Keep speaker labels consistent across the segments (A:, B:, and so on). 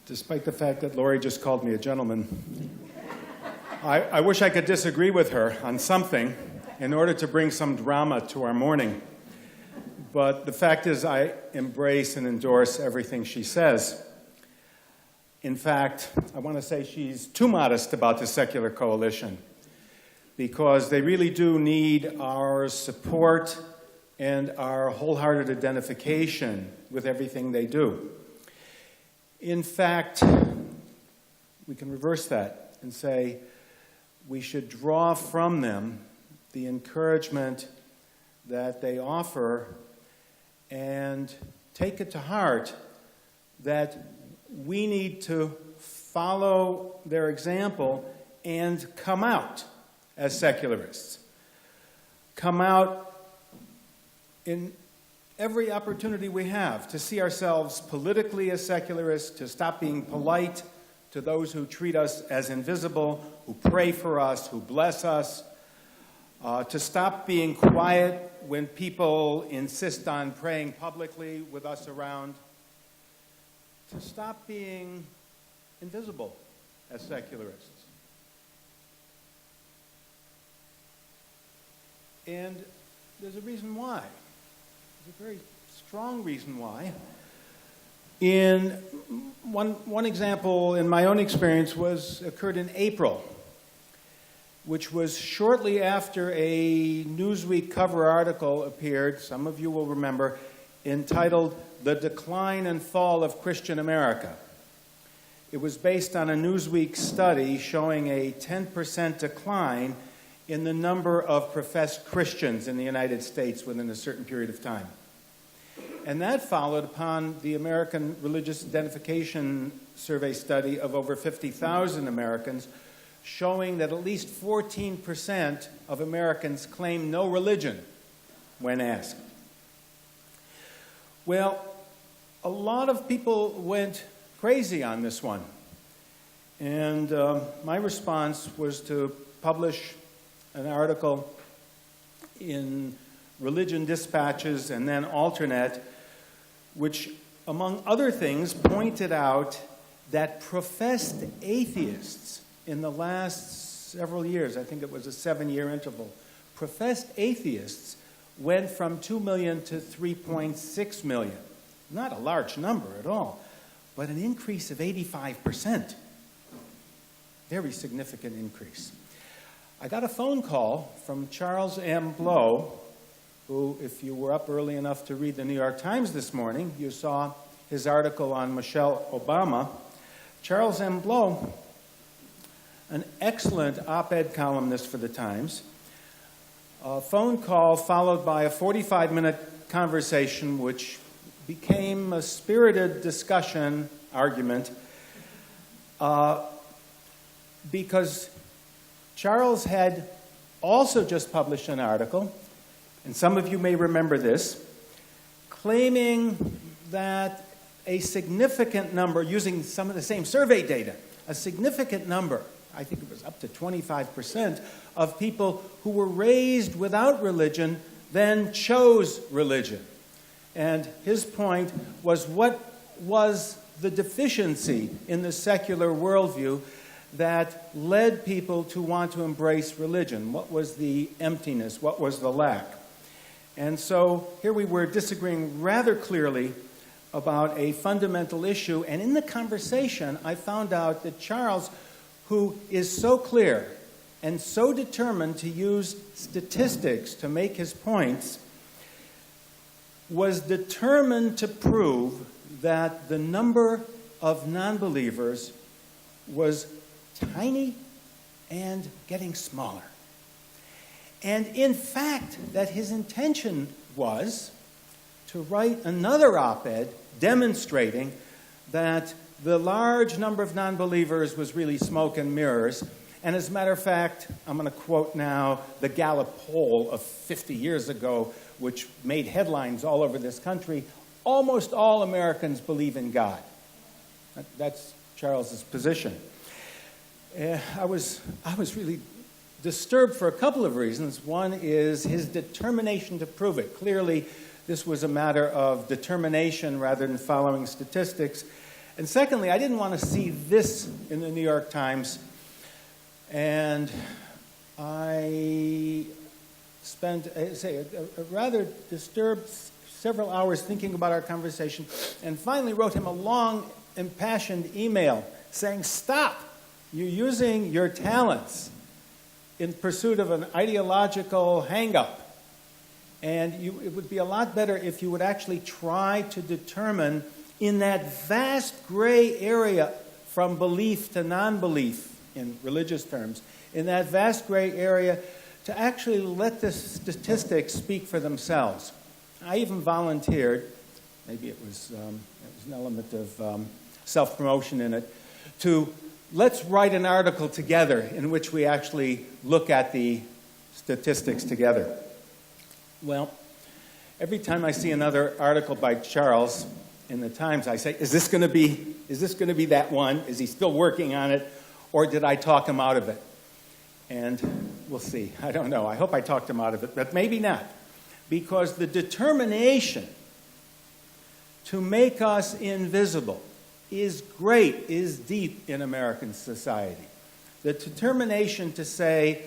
A: Despite the fact that Lori just called me a gentleman, I wish I could disagree with her on something in order to bring some drama to our morning. But the fact is, I embrace and endorse everything she says. In fact, I want to say she's too modest about the secular coalition, because they really do need our support and our wholehearted identification with everything they do. In fact, we can reverse that and say we should draw from them the encouragement that they offer and take it to heart that we need to follow their example and come out as secularists. Come out in every opportunity we have to see ourselves politically as secularists, to stop being polite to those who treat us as invisible, who pray for us, who bless us, to stop being quiet when people insist on praying publicly with us around, to stop being invisible as secularists. And there's a reason why. There's a very strong reason why. In one example in my own experience occurred in April, which was shortly after a Newsweek cover article appeared, some of you will remember, entitled "The Decline and Fall of Christian America." It was based on a Newsweek study showing a 10% decline in the number of professed Christians in the United States within a certain period of time. And that followed upon the American Religious Identification Survey study of over 50,000 Americans, showing that at least 14% of Americans claim no religion when asked. Well, a lot of people went crazy on this one. And my response was to publish an article in Religion Dispatches and then Alternate, which, among other things, pointed out that professed atheists in the last several years, I think it was a 7-year interval, professed atheists went from 2 million to 3.6 million. Not a large number at all, but an increase of 85%. Very significant increase. I got a phone call from Charles M. Blow, who, if you were up early enough to read the New York Times this morning, you saw his article on Michelle Obama. Charles M. Blow, an excellent op-ed columnist for the Times, a phone call followed by a 45-minute conversation which became a spirited discussion, argument, because Charles had also just published an article, and some of you may remember this, claiming that a significant number, using some of the same survey data, a significant number, I think it was up to 25%, of people who were raised without religion then chose religion. And his point was, what was the deficiency in the secular worldview that led people to want to embrace religion? What was the emptiness? What was the lack? And so here we were disagreeing rather clearly about a fundamental issue. And in the conversation, I found out that Charles, who is so clear and so determined to use statistics to make his points, was determined to prove that the number of non-believers was tiny and getting smaller. And in fact, that his intention was to write another op-ed demonstrating that the large number of non-believers was really smoke and mirrors. And as a matter of fact, I'm going to quote now the Gallup poll of 50 years ago, which made headlines all over this country. Almost all Americans believe in God. That's Charles's position. I was really disturbed for a couple of reasons. One is his determination to prove it. Clearly, this was a matter of determination rather than following statistics. And secondly, I didn't want to see this in the New York Times. And I spent, a rather disturbed several hours thinking about our conversation, and finally wrote him a long, impassioned email saying, stop! You're using your talents in pursuit of an ideological hang-up. And it would be a lot better if you would actually try to determine in that vast gray area from belief to non-belief in religious terms, in that vast gray area, to actually let the statistics speak for themselves. I even volunteered, maybe it was an element of self-promotion in it, to let's write an article together in which we actually look at the statistics together. Well, every time I see another article by Charles in the Times, I say, is this going to be that one? Is he still working on it? Or did I talk him out of it? And we'll see. I don't know. I hope I talked him out of it, but maybe not. Because the determination to make us invisible is great, is deep in American society. The determination to say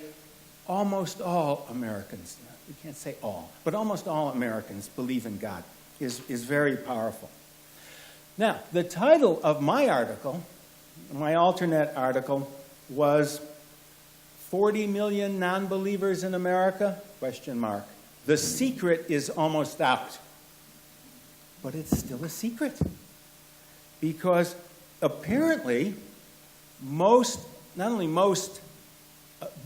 A: almost all Americans, we can't say all, but almost all Americans believe in God is very powerful. Now, the title of my article, my alternate article, was 40 million non-believers in America? ? The secret is almost out. But it's still a secret. Because apparently not only most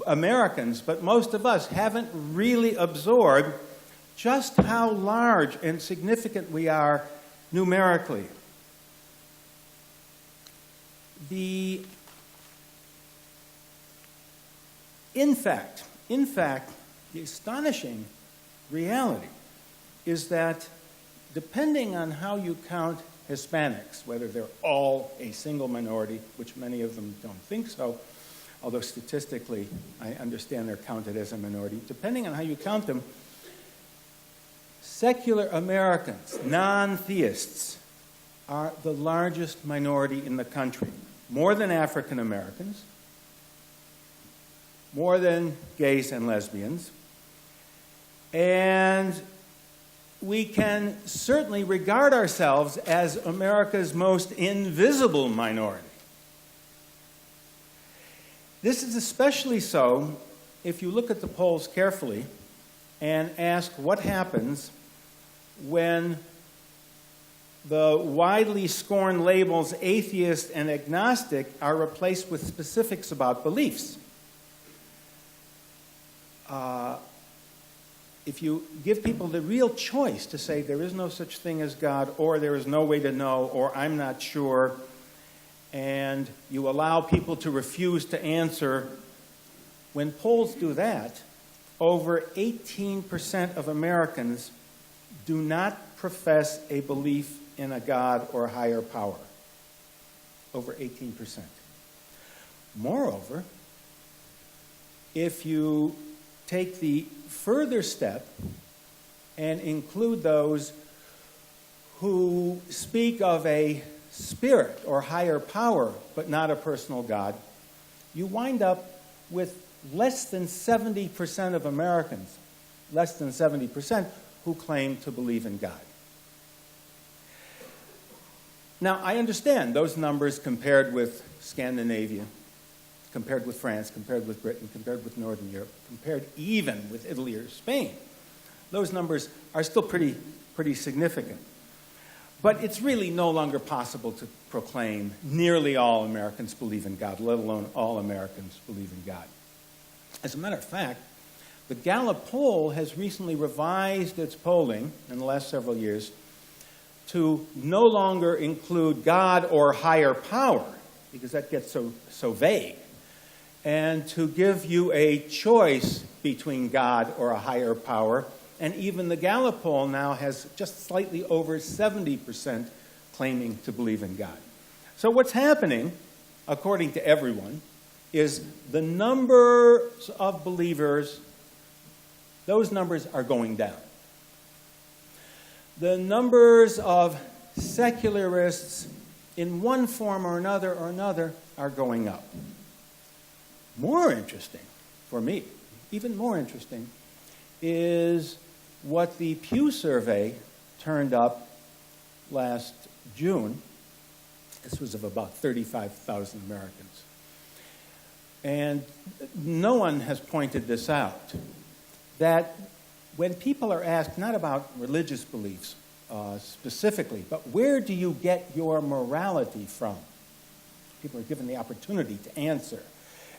A: Americans, but most of us haven't really absorbed just how large and significant we are numerically. In fact, the astonishing reality is that depending on how you count Hispanics, whether they're all a single minority, which many of them don't think so, although statistically I understand they're counted as a minority, depending on how you count them, secular Americans, non-theists, are the largest minority in the country, more than African Americans, more than gays and lesbians, and we can certainly regard ourselves as America's most invisible minority. This is especially so if you look at the polls carefully and ask what happens when the widely scorned labels atheist and agnostic are replaced with specifics about beliefs. If you give people the real choice to say there is no such thing as God, or there is no way to know, or I'm not sure, and you allow people to refuse to answer, when polls do that, over 18% of Americans do not profess a belief in a God or a higher power. Over 18%. Moreover, if you take the further step and include those who speak of a spirit or higher power, but not a personal God, you wind up with less than 70% of Americans, less than 70%, who claim to believe in God. Now, I understand those numbers compared with Scandinavia, compared with France, compared with Britain, compared with Northern Europe, compared even with Italy or Spain. Those numbers are still pretty significant. But it's really no longer possible to proclaim nearly all Americans believe in God, let alone all Americans believe in God. As a matter of fact, the Gallup poll has recently revised its polling in the last several years to no longer include God or higher power, because that gets so vague, and to give you a choice between God or a higher power. And even the Gallup poll now has just slightly over 70% claiming to believe in God. So what's happening, according to everyone, is the numbers of believers, those numbers are going down. The numbers of secularists in one form or another, are going up. More interesting for me, even more interesting, is what the Pew survey turned up last June. This was of about 35,000 Americans. And no one has pointed this out, that when people are asked not about religious beliefs specifically, but where do you get your morality from? People are given the opportunity to answer.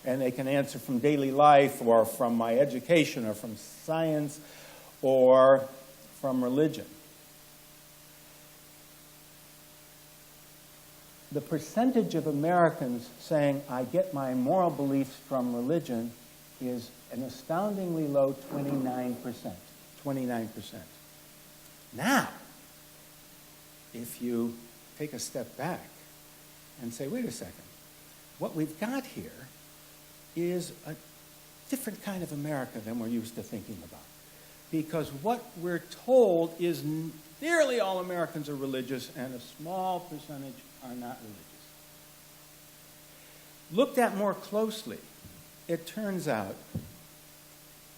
A: And they can answer from daily life or from my education or from science or from religion. The percentage of Americans saying, I get my moral beliefs from religion, is an astoundingly low 29%. 29%. Now, if you take a step back and say, wait a second, what we've got here is a different kind of America than we're used to thinking about. Because what we're told is nearly all Americans are religious and a small percentage are not religious. Looked at more closely, it turns out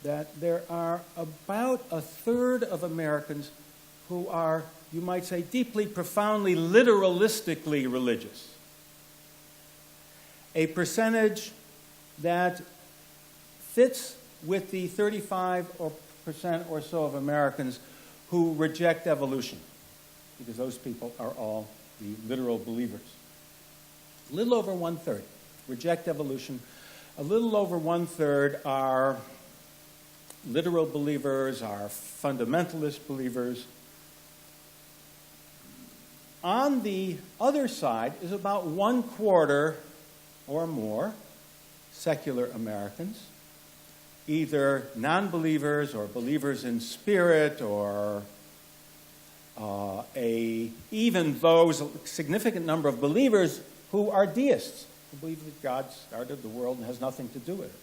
A: that there are about a third of Americans who are, you might say, deeply, profoundly, literalistically religious. A percentage that fits with the 35% or so of Americans who reject evolution, because those people are all the literal believers. A little over one-third reject evolution. A little over one-third are literal believers, are fundamentalist believers. On the other side is about 1/4 or more secular Americans, either non-believers or believers in spirit, or even those significant number of believers who are deists, who believe that God started the world and has nothing to do with it.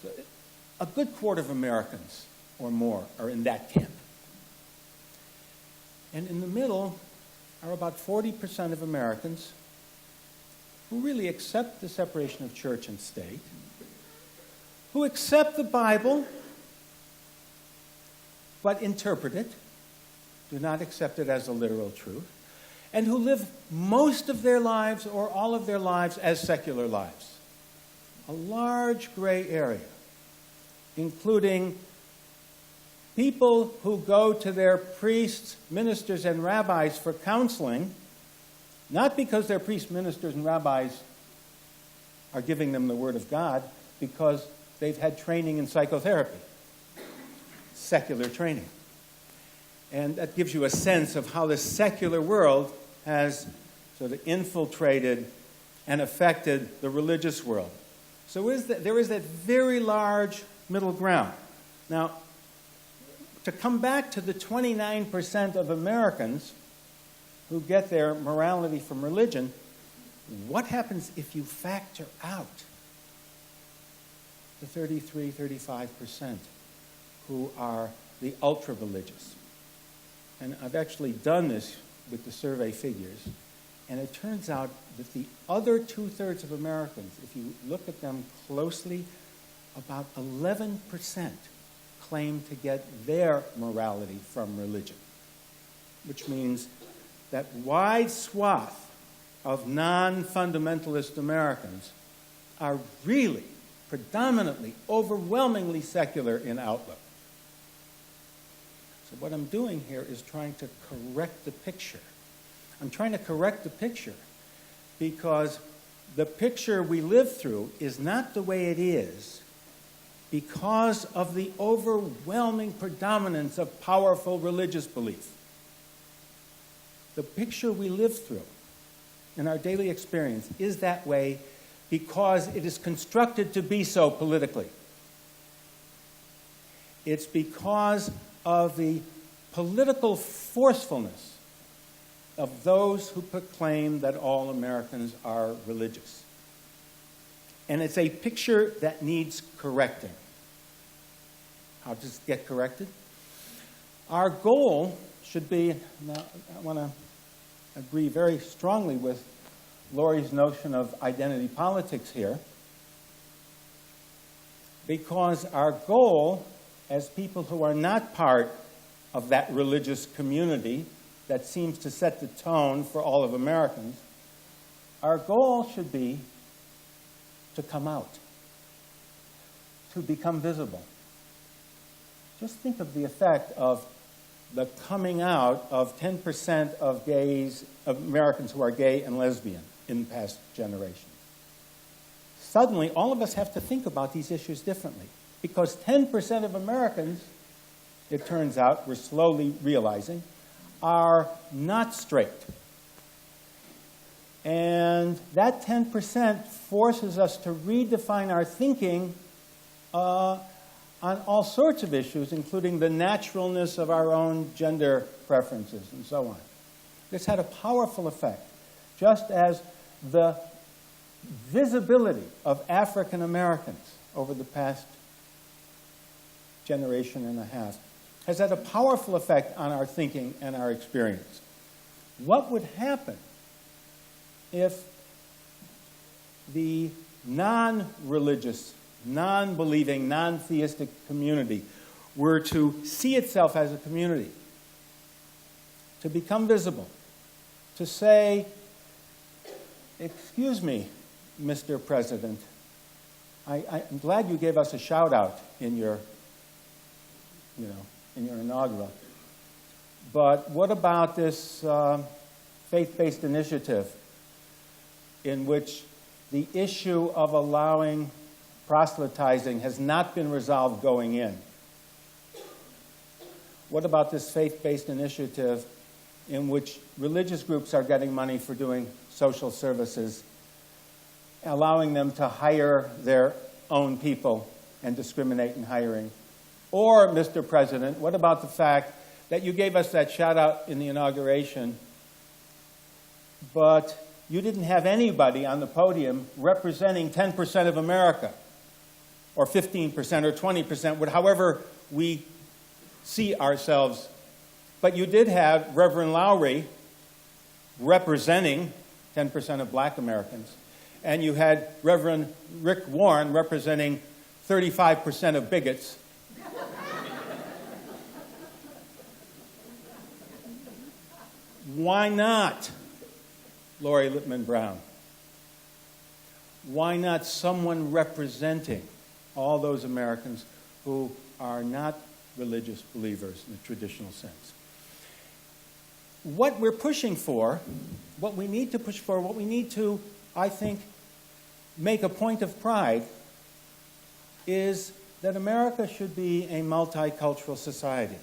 A: So a good quarter of Americans or more are in that camp. And in the middle are about 40% of Americans who really accept the separation of church and state, who accept the Bible, but interpret it, do not accept it as a literal truth, and who live most of their lives or all of their lives as secular lives. A large gray area, including people who go to their priests, ministers, and rabbis for counseling, not because their priests, ministers, and rabbis are giving them the Word of God, because they've had training in psychotherapy, secular training. And that gives you a sense of how the secular world has sort of infiltrated and affected the religious world. So there is that very large middle ground. Now, to come back to the 29% of Americans who get their morality from religion, what happens if you factor out the 33, 35% who are the ultra-religious? And I've actually done this with the survey figures, and it turns out that the other 2/3 of Americans, if you look at them closely, about 11% claim to get their morality from religion, which means that wide swath of non-fundamentalist Americans are really predominantly, overwhelmingly secular in outlook. So what I'm doing here is trying to correct the picture. I'm trying to correct the picture because the picture we live through is not the way it is because of the overwhelming predominance of powerful religious belief. The picture we live through in our daily experience is that way because it is constructed to be so politically. It's because of the political forcefulness of those who proclaim that all Americans are religious. And it's a picture that needs correcting. How does it get corrected? Our goal should be, now I want to agree very strongly with Laurie's notion of identity politics here, because our goal as people who are not part of that religious community that seems to set the tone for all of Americans, our goal should be to come out, to become visible. Just think of the effect of the coming out of 10% of gays, of Americans who are gay and lesbian in the past generation. Suddenly, all of us have to think about these issues differently, because 10% of Americans, it turns out, we're slowly realizing, are not straight. And that 10% forces us to redefine our thinking on all sorts of issues, including the naturalness of our own gender preferences and so on. This had a powerful effect, just as the visibility of African Americans over the past generation and a half has had a powerful effect on our thinking and our experience. What would happen if the non-religious, non-believing, non-theistic community were to see itself as a community, to become visible, to say, "Excuse me, Mr. President, I'm glad you gave us a shout-out in your inaugural, but what about this faith-based initiative in which the issue of allowing proselytizing has not been resolved going in? What about this faith-based initiative in which religious groups are getting money for doing social services, allowing them to hire their own people and discriminate in hiring? Or, Mr. President, what about the fact that you gave us that shout-out in the inauguration, but you didn't have anybody on the podium representing 10% of America, or 15%, or 20%, however we see ourselves. But you did have Reverend Lowry representing 10% of black Americans, and you had Reverend Rick Warren representing 35% of bigots. Why not Lori Lippman Brown? Why not someone representing all those Americans who are not religious believers in the traditional sense? What we're pushing for, what we need to push for, what we need to, I think, make a point of pride is that America should be a multicultural society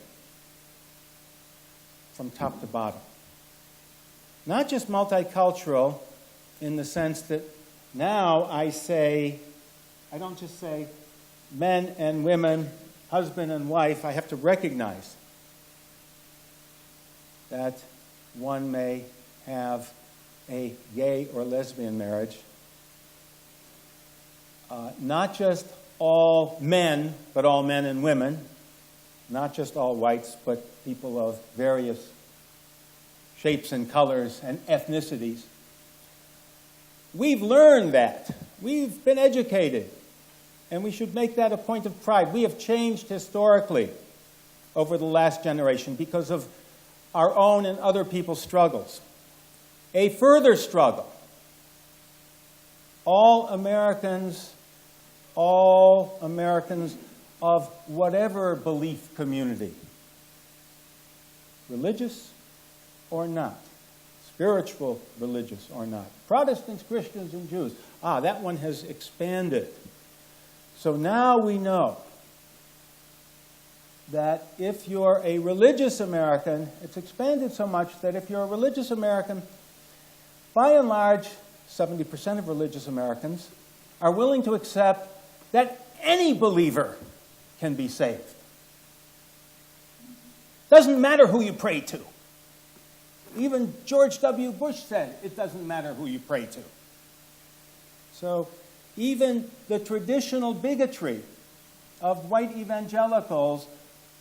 A: from top to bottom. Not just multicultural in the sense that now I don't just say men and women, husband and wife. I have to recognize that one may have a gay or lesbian marriage. Not just all men, but all men and women. Not just all whites, but people of various shapes and colors and ethnicities. We've learned that. We've been educated. And we should make that a point of pride. We have changed historically over the last generation because of our own and other people's struggles. A further struggle. All Americans of whatever belief community, religious or not, spiritual, religious or not, Protestants, Christians, and Jews. That one has expanded. So now we know that if you're a religious American, it's expanded so much that if you're a religious American, by and large, 70% of religious Americans are willing to accept that any believer can be saved. Doesn't matter who you pray to. Even George W. Bush said it doesn't matter who you pray to. So even the traditional bigotry of white evangelicals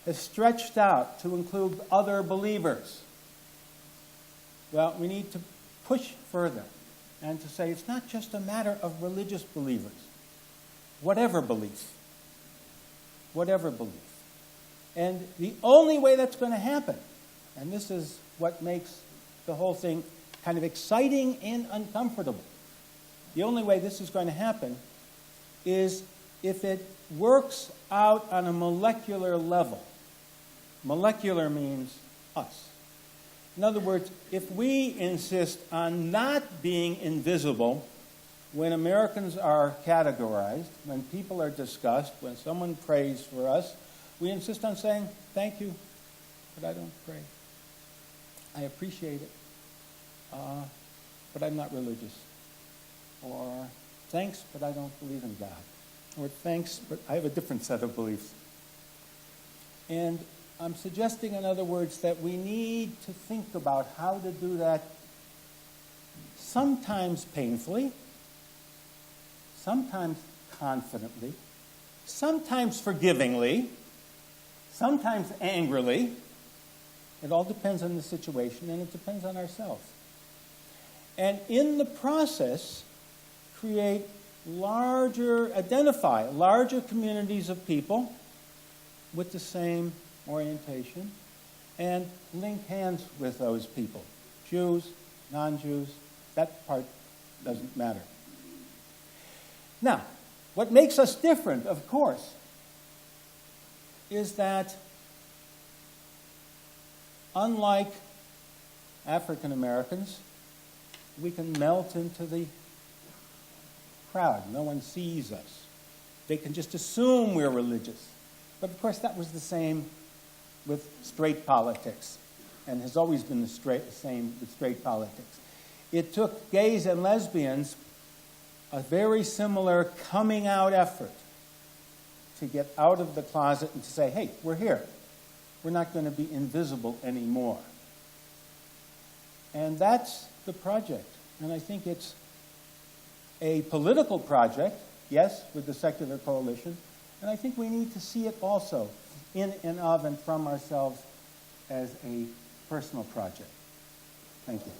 A: has stretched out to include other believers. Well, we need to push further and to say it's not just a matter of religious believers, whatever belief. Whatever belief. And the only way that's going to happen, and this is what makes the whole thing kind of exciting and uncomfortable, the only way this is going to happen is if it works out on a molecular level. Molecular means us. In other words, if we insist on not being invisible when Americans are categorized, when people are discussed, when someone prays for us, we insist on saying, thank you, but I don't pray. I appreciate it, but I'm not religious. Or thanks, but I don't believe in God. Or thanks, but I have a different set of beliefs. And I'm suggesting, in other words, that we need to think about how to do that sometimes painfully, sometimes confidently, sometimes forgivingly, sometimes angrily. It all depends on the situation, and it depends on ourselves. And in the process, identify larger communities of people with the same orientation, and link hands with those people. Jews, non-Jews, that part doesn't matter. Now, what makes us different, of course, is that unlike African Americans, we can melt into the crowd. No one sees us. They can just assume we're religious. But of course, that was the same with straight politics, and has always been the same with straight politics. It took gays and lesbians a very similar coming out effort to get out of the closet and to say, hey, we're here. We're not going to be invisible anymore. And that's the project. And I think it's a political project, yes, with the secular coalition, and I think we need to see it also in and of and from ourselves as a personal project. Thank you.